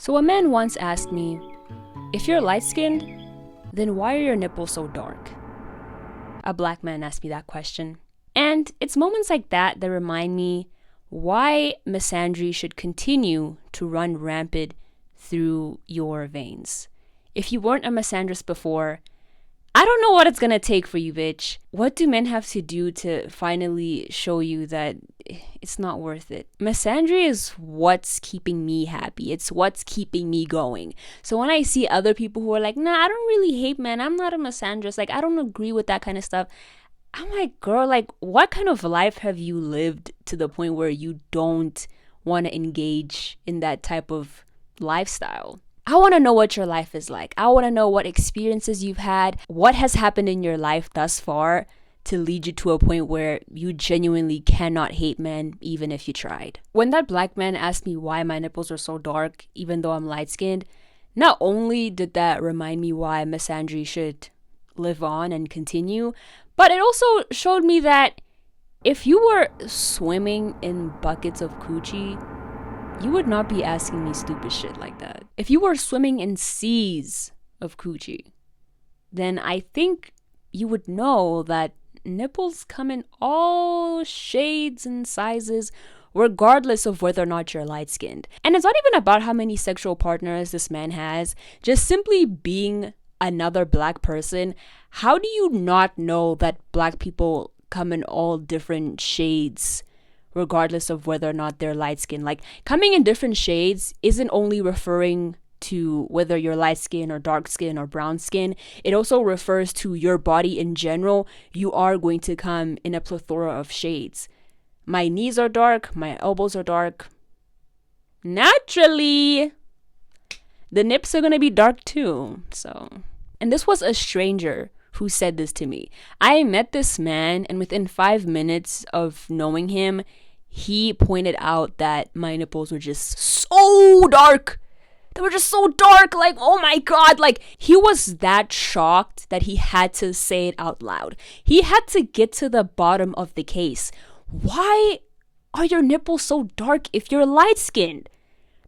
So a man once asked me, if you're light-skinned, then why are your nipples so dark? A black man asked me that question. And it's moments like that that remind me why misandry should continue to run rampant through your veins. If you weren't a misandrist before, I don't know what it's gonna take for you, bitch. What do men have to do to finally show you that it's not worth it? Misandry is what's keeping me happy. It's what's keeping me going. So when I see other people who are like, nah, I don't really hate men. I'm not a misandrist. Like, I don't agree with that kind of stuff. I'm like, girl, like, what kind of life have you lived to the point where you don't want to engage in that type of lifestyle? I want to know what your life is like. I want to know what experiences you've had, what has happened in your life thus far to lead you to a point where you genuinely cannot hate men, even if you tried. When that black man asked me why my nipples are so dark, even though I'm light-skinned, not only did that remind me why misandry should live on and continue, but it also showed me that if you were swimming in buckets of coochie, you would not be asking me stupid shit like that. If you were swimming in seas of coochie, then I think you would know that nipples come in all shades and sizes, regardless of whether or not you're light-skinned. And it's not even about how many sexual partners this man has. Just simply being another black person, how do you not know that black people come in all different shades, regardless of whether or not they're light skinned? Like, coming in different shades isn't only referring to whether you're light skin or dark skin or brown skin. It also refers to your body in general. You are going to come in a plethora of shades. My knees are dark, my elbows are dark. Naturally, the nips are going to be dark too. And this was a stranger who said this to me. I met this man, and within 5 minutes of knowing him, he pointed out that my nipples were just so dark. They were just so dark. Like, oh my God. Like, he was that shocked that he had to say it out loud. He had to get to the bottom of the case. Why are your nipples so dark if you're light-skinned?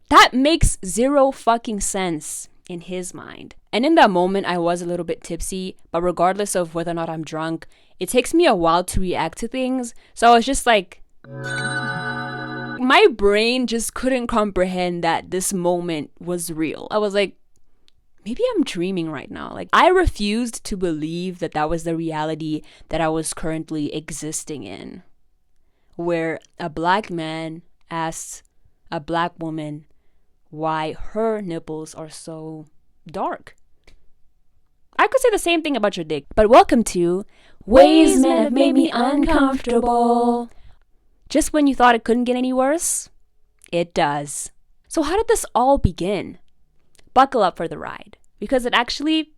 That makes zero fucking sense in his mind. And in that moment, I was a little bit tipsy, but regardless of whether or not I'm drunk, it takes me a while to react to things. So I was just like, my brain just couldn't comprehend that this moment was real. I was like, maybe I'm dreaming right now. Like, I refused to believe that that was the reality that I was currently existing in, where a black man asks a black woman why her nipples are so dark. I could say the same thing about your dick, but welcome to Ways Men Have Made Me Uncomfortable. Just when you thought it couldn't get any worse, it does. So how did this all begin? Buckle up for the ride, because it actually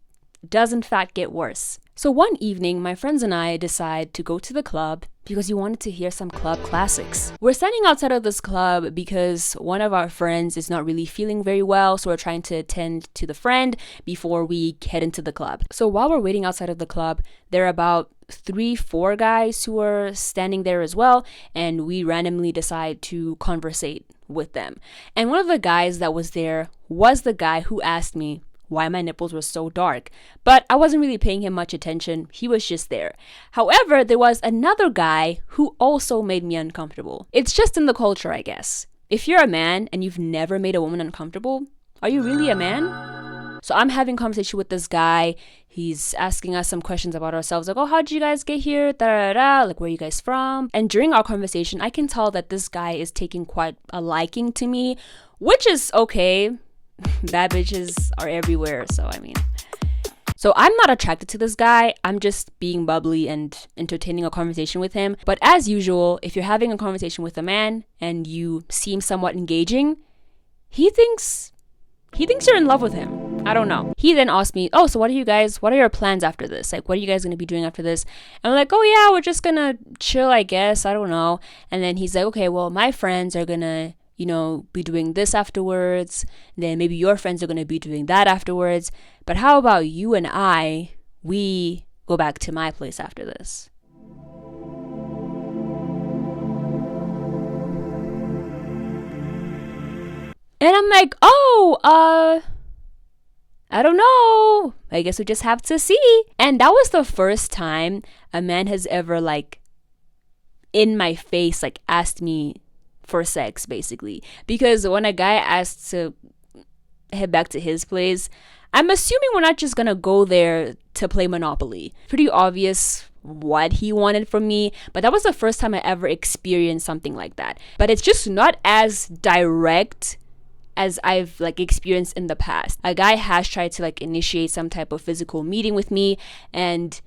does in fact get worse. So one evening, my friends and I decide to go to the club because we wanted to hear some club classics. We're standing outside of this club because one of our friends is not really feeling very well, so we're trying to attend to the friend before we head into the club. So while we're waiting outside of the club, there are about 3-4 guys who are standing there as well, and we randomly decide to conversate with them. And one of the guys that was there was the guy who asked me why my nipples were so dark, but I wasn't really paying him much attention. He was just there. However, there was another guy who also made me uncomfortable. It's just in the culture, I guess. If you're a man and you've never made a woman uncomfortable, are you really a man? So I'm having conversation with this guy. He's asking us some questions about ourselves, like, oh, how did you guys get here? Like, where are you guys from? And during our conversation, I can tell that this guy is taking quite a liking to me, which is okay. Bad bitches are everywhere, so I'm not attracted to this guy. I'm just being bubbly and entertaining a conversation with him. But as usual, if you're having a conversation with a man and you seem somewhat engaging, he thinks you're in love with him. I don't know. He then asked me, oh, so what are your plans after this? Like, what are you guys going to be doing after this? And I'm like, oh yeah, we're just going to chill, I guess. I don't know. And then he's like, okay, well, my friends are going to be doing this afterwards. Then maybe your friends are going to be doing that afterwards. But how about you and we go back to my place after this? And I'm like, oh, I don't know. I guess we just have to see. And that was the first time a man has ever, like, in my face, like, asked me for sex, basically. Because when a guy asks to head back to his place, I'm assuming we're not just gonna go there to play Monopoly. Pretty obvious what he wanted from me, but that was the first time I ever experienced something like that. But it's just not as direct as I've like experienced in the past. A guy has tried to like initiate some type of physical meeting with me, and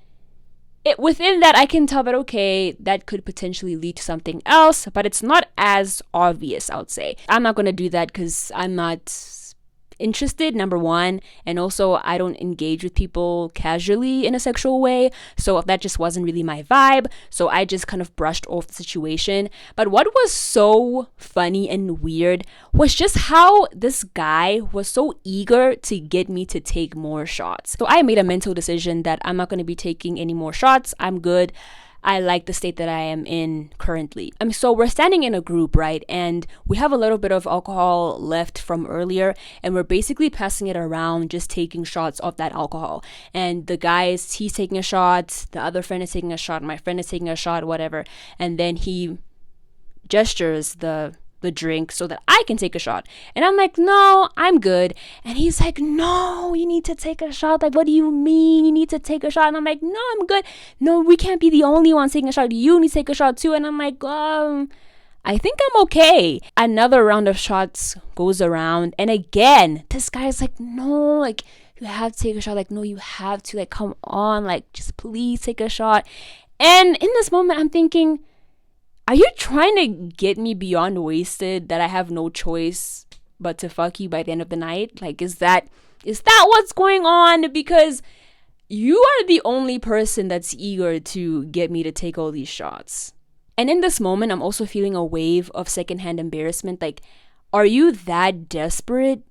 within that I can tell that okay, that could potentially lead to something else, but it's not as obvious, I would say. I'm not gonna do that because I'm not interested, number one, and also I don't engage with people casually in a sexual way, so that just wasn't really my vibe, so I just kind of brushed off the situation. But what was so funny and weird was just how this guy was so eager to get me to take more shots. So I made a mental decision that I'm not going to be taking any more shots. I'm good. I like the state that I am in currently. So we're standing in a group, right? And we have a little bit of alcohol left from earlier, and we're basically passing it around, just taking shots of that alcohol. And the guys, he's taking a shot, the other friend is taking a shot, my friend is taking a shot, whatever. And then he gestures the drink so that I can take a shot. And I'm like, no, I'm good. And he's like, no, you need to take a shot. Like, what do you mean you need to take a shot? And I'm like, no, I'm good. No, we can't be the only ones taking a shot. You need to take a shot too. And I'm like, I think I'm okay. Another round of shots goes around. And again, this guy's like, no, like, you have to take a shot. Like, no, you have to. Like, come on. Like, just please take a shot. And in this moment, I'm thinking, are you trying to get me beyond wasted that I have no choice but to fuck you by the end of the night? Like, is that what's going on? Because you are the only person that's eager to get me to take all these shots. And in this moment, I'm also feeling a wave of secondhand embarrassment. Like, are you that desperate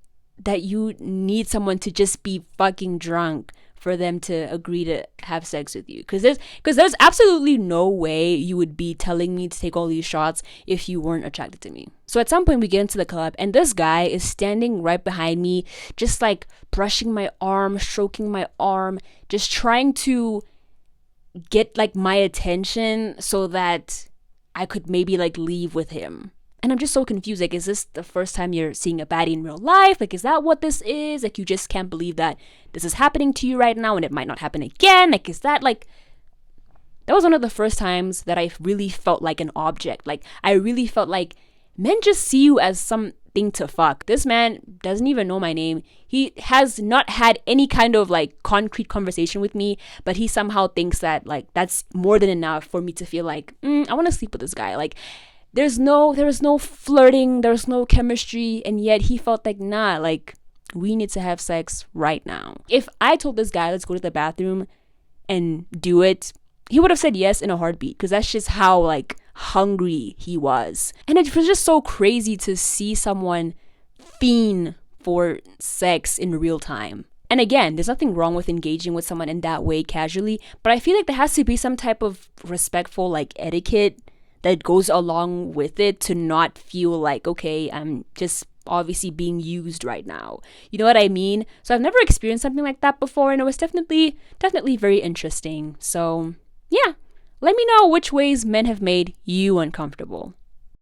that you need someone to just be fucking drunk for them to agree to have sex with you? Because there's absolutely no way you would be telling me to take all these shots if you weren't attracted to me. So at some point we get into the club, and this guy is standing right behind me, just like brushing my arm, stroking my arm, just trying to get like my attention so that I could maybe like leave with him. And I'm just so confused. Like, is this the first time you're seeing a baddie in real life? Like, is that what this is? Like, you just can't believe that this is happening to you right now and it might not happen again? Like, is that like... That was one of the first times that I really felt like an object. Like, I really felt like men just see you as something to fuck. This man doesn't even know my name. He has not had any kind of like concrete conversation with me, but he somehow thinks that like that's more than enough for me to feel like, I want to sleep with this guy. Like, there was no flirting, there was no chemistry, and yet he felt like, nah, like, we need to have sex right now. If I told this guy, let's go to the bathroom and do it, he would have said yes in a heartbeat, because that's just how, like, hungry he was. And it was just so crazy to see someone fiend for sex in real time. And again, there's nothing wrong with engaging with someone in that way casually, but I feel like there has to be some type of respectful, like, etiquette that goes along with it to not feel like, okay, I'm just obviously being used right now. You know what I mean? So I've never experienced something like that before, and it was definitely very interesting. So yeah, let me know which ways men have made you uncomfortable.